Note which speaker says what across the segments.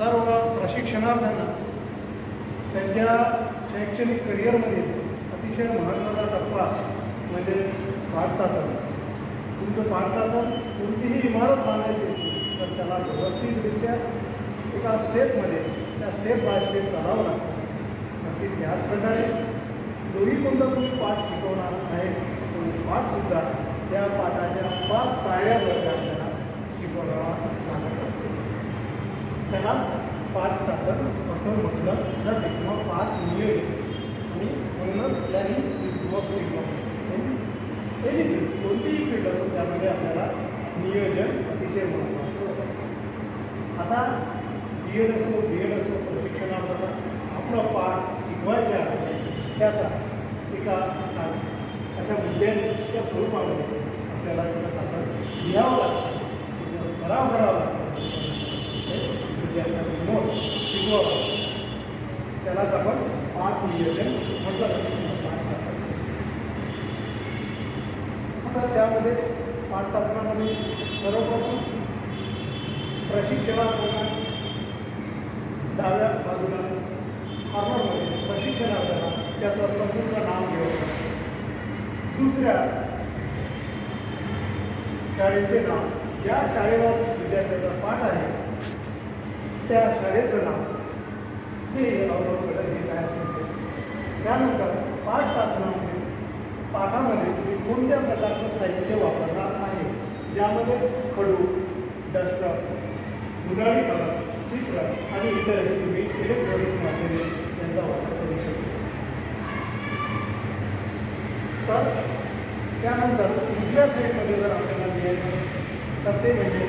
Speaker 1: सर्व प्रशिक्षणार्थ्यांना त्यांच्या शैक्षणिक करिअरमध्ये अतिशय महत्त्वाचा टप्पा म्हणजे पाठटाचन. तुमचं पाठटाचन कोणतीही इमारत बांधायची असेल तर त्याला व्यवस्थितरित्या एका स्टेपमध्ये त्या स्टेप बाय स्टेप करावं लागतं. अगदी त्याचप्रकारे जोही कोणता तुम्ही पाठ शिकवणार आहे तो पाठसुद्धा त्या पाठाच्या 5 पायऱ्यावर आपल्याला शिकवावा लागत असते. त्यालाच पाठटाचन असं म्हटलं जाते किंवा पाठ नियोजन. आणि म्हणूनच planning is most important. Any field, कोणतीही फील्ड असो त्यामध्ये आपल्याला नियोजन अतिशय महत्त्वाचं असतं. आता B.Ed असो B.Ed असो प्रशिक्षणार्थांना आपला पाठ शिकवायच्या त्याचा एका अशा मुद्द्यांच्या स्वरूपामध्ये आपल्याला त्याचा लिहावं लागतं, त्याचा सराव करावा लागतो, विद्यार्थ्यांसमोर शिकवावं लागतं. त्यालाच आपण पाठ नियोजन म्हटलं. आता त्यामध्ये पाठटाचनामध्ये सर्वप्रथम प्रशिक्षणार्थांना डाव्या बाजूला कॉर्नरमध्ये प्रशिक्षणार्थांना त्याचं संपूर्ण नाव घ्यावं. दुसऱ्या शाळेचे नाव, ज्या शाळेवर विद्यार्थ्याचा पाठ आहे त्या शाळेचं नाव हे अवलंबून हे काय असते. त्यानंतर पाठटाचनामध्ये पाठामध्ये तुम्ही कोणत्या प्रकारचं साहित्य वापरणार आहे, ज्यामध्ये खडू, डस्टर, गुलाबी कलर, चित्र आणि इतरही तुम्ही इलेक्ट्रॉनिक माध्यमे यांचा वापर करू शकता. तर त्यानंतर दुसऱ्या साईडमध्ये जर आपल्याला लिहायचं तर ते म्हणजे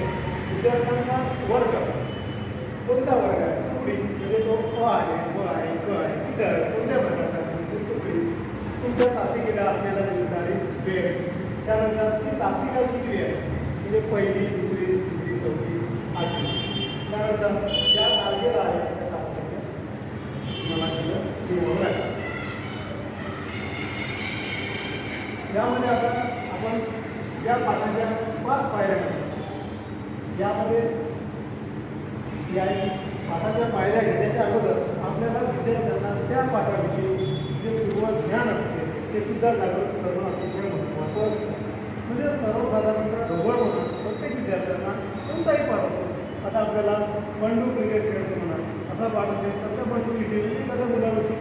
Speaker 1: विद्यार्थ्यांचा वर्ग, कोणता वर्ग आहे, तुकडी म्हणजे तो अ आहे, ब आहे, क आहे, किती आहे, कोणत्या प्रकारचा तुकडी, तुमच्या तासिकेला असलेला निर्धारित वेळ, त्यानंतर ती तासिका किती आहे म्हणजे पहिली, दुसरी, तिसरी, चौथी, आठवी, त्यानंतर ज्या तारखेला आहे त्या तारखेच्या मला लिहावं लागतं. यामध्ये आता आपण या पाठाच्या 5 पायऱ्या यामध्ये या पाठाच्या पायऱ्या घेण्याच्या अगोदर आपल्याला विद्यार्थ्यांना त्या पाठाविषयी जे पूर्व ज्ञान असते ते सुद्धा जागृत करणं अतिशय महत्त्वाचं असतं. म्हणजे सर्वसाधारणतः ढोबळ म्हणा प्रत्येक विद्यार्थ्यांना कोणताही पाठ असतो. आता आपल्याला बंडू क्रिकेट खेळतो म्हणा असा पाठ असेल तर त्या बंडूविषयी एखाद्या मुलाविषयी